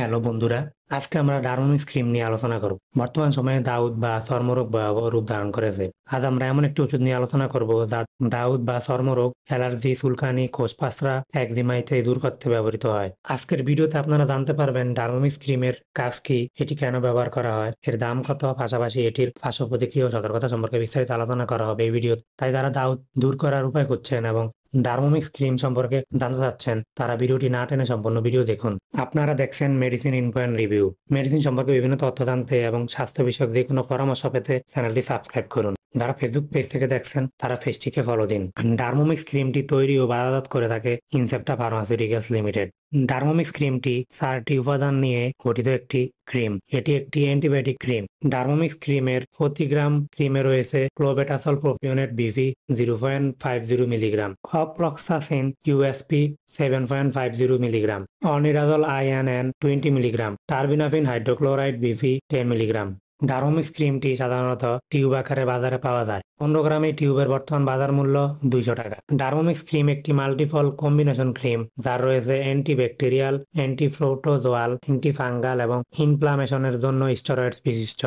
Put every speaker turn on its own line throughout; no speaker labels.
Hello বন্ধুরা, আজকে আমরা ডারউইনিস ক্রিম নিয়ে আলোচনা করব। বর্তমান সময়ে দাউদ বা চর্মরোগ ভয়াবহ রূপ ধারণ করেছে। আজ আমরা এমন একটি ওষুধ নিয়ে আলোচনা করব যা দাউদ বা চর্মরোগ, অ্যালার্জি, চুলকানি, কোষপাসরা, একজিমা ইত্যাদি দূর করতে ব্যবহৃত হয়। আজকের ভিডিওতে আপনারা জানতে পারবেন ডারউইনিস ক্রিমের কাজ কি, এটি কেন ব্যবহার করা হয়, এর দাম কত, পাশাপাশি এটির পার্শ্ব প্রতিক্রিয়া ও সতর্কতা সম্পর্কে বিস্তারিত আলোচনা করা হবে এই ভিডিওতে। তাই যারা দাউদ দূর করার উপায় খুঁজছেন এবং ডারমোমিক্স ক্রিম সম্পর্কে জানতে চাচ্ছেন তারা ভিডিওটি না টেনে সম্পূর্ণ ভিডিও দেখুন। আপনারা দেখছেন medicine info and review. Medicine সম্পর্কে বিভিন্ন তথ্য জানতে এবং স্বাস্থ্য বিষয়ক যে কোনো পরামর্শ পেতে চ্যানেলটি সাবস্ক্রাইব করুন। যারা ফেসবুক পেজ থেকে দেখছেন তারা পেজটিকে ফলো দিন। ডারমোমিক্স ক্রিমটি তৈরি ও বাজারজাত করে থাকে ইনসেপ্টা ফার্মাসিউটিক্যালস লিমিটেড। ডারমোমিক্স ক্রিমটি 4টি উপাদান নিয়ে গঠিত একটি ক্রিম। এটি একটি অ্যান্টিবায়োটিক ক্রিম। ডারমোমিক্স ক্রিমের প্রতি গ্রাম ক্রিমে রয়েছে clobetasol propionate BV 0.50 milligram, ofloxacin USP 7.50 milligram, ornidazole INN 20 milligram, terbinafine hydrochloride BV 10 milligram. ডারমোমিক্স ক্রিমটি সাধারণত টিউব আকারে বাজারে পাওয়া যায়। 15 গ্রাম এই টিউবের বর্তমান বাজার মূল্য 200 টাকা। ডারমোমিক্স ক্রিম একটি মাল্টিফল কম্বিনেশন ক্রিম যার রয়েছে অ্যান্টিব্যাকটেরিয়াল, অ্যান্টিপ্রোটোজোয়াল, অ্যান্টিফাঙ্গাল এবং ইনফ্লামেশনের জন্য স্টেরয়েডস বিশিষ্ট।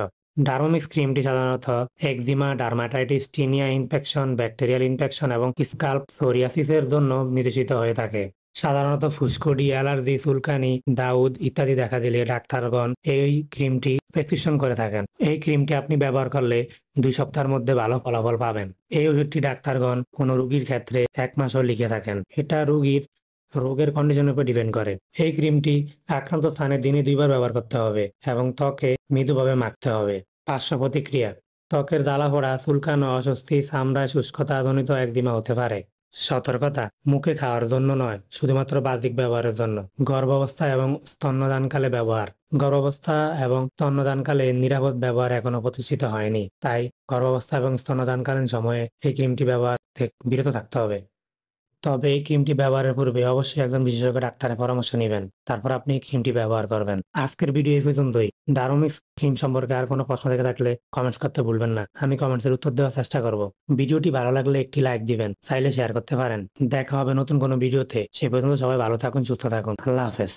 ডারমোমিক্স ক্রিমটি সাধারণত eczema, dermatitis, tinea infection, bacterial infection এবং স্কাল্প সোরিয়াসিসের জন্য নির্দেশিত হয়ে থাকে। সাধারণত ফুসকুডি, অ্যালার্জি, চুলকানি, দাউদ ইত্যাদি দেখা দিলে ডাক্তারগণ এই ক্রিমটি প্রেসক্রিপশন করে থাকেন। এই ক্রিমটি আপনি ব্যবহার করলে 2 সপ্তাহের মধ্যে ভালো ফলাফল পাবেন। এই ওষুধটি ডাক্তারগণ কোনো রোগীর ক্ষেত্রে 1 মাসও লিখে থাকেন। এটা রোগের কন্ডিশনের উপর ডিপেন্ড করে। এই ক্রিমটি আক্রান্ত স্থানে দিনে 2 বার ব্যবহার করতে হবে এবং ত্বকে মৃদুভাবে মাখতে হবে। পার্শ্ব প্রতিক্রিয়া: ত্বকের জ্বালাপোড়া, চুলকানো, অস্বস্তি, চামড়ায় শুষ্কতা জনিত একজিমা হতে পারে। সতর্কতা: মুখে খাওয়ার জন্য নয়, শুধুমাত্র বাহ্যিক ব্যবহারের জন্য। গর্ভাবস্থা এবং স্তন্যদানকালে ব্যবহার: গর্ভাবস্থা এবং স্তন্যদানকালে নিরাপদ ব্যবহার এখনো প্রতিষ্ঠিত হয়নি, তাই গর্ভাবস্থা এবং স্তন্যদানকালীন সময়ে এই ক্রিমটি ব্যবহার থেকে বিরত থাকতে হবে। তবে এই ক্রিমটি ব্যবহারের পূর্বে অবশ্যই একজন বিশেষজ্ঞ ডাক্তারের পরামর্শ নিবেন। তারপর আপনি এই ক্রিমটি ব্যবহার করবেন। আজকের ভিডিও এই পর্যন্তই। ডারমোমিক্স ক্রিম সম্পর্কে আর কোনো প্রশ্ন থেকে থাকলে কমেন্টস করতে ভুলবেন না। আমি কমেন্টসের উত্তর দেওয়ার চেষ্টা করব। ভিডিওটি ভালো লাগলে একটি লাইক দিবেন, চাইলে শেয়ার করতে পারেন। দেখা হবে নতুন কোনো ভিডিওতে। সেই পর্যন্ত সবাই ভালো থাকুন, সুস্থ থাকুন। আল্লাহ হাফেজ।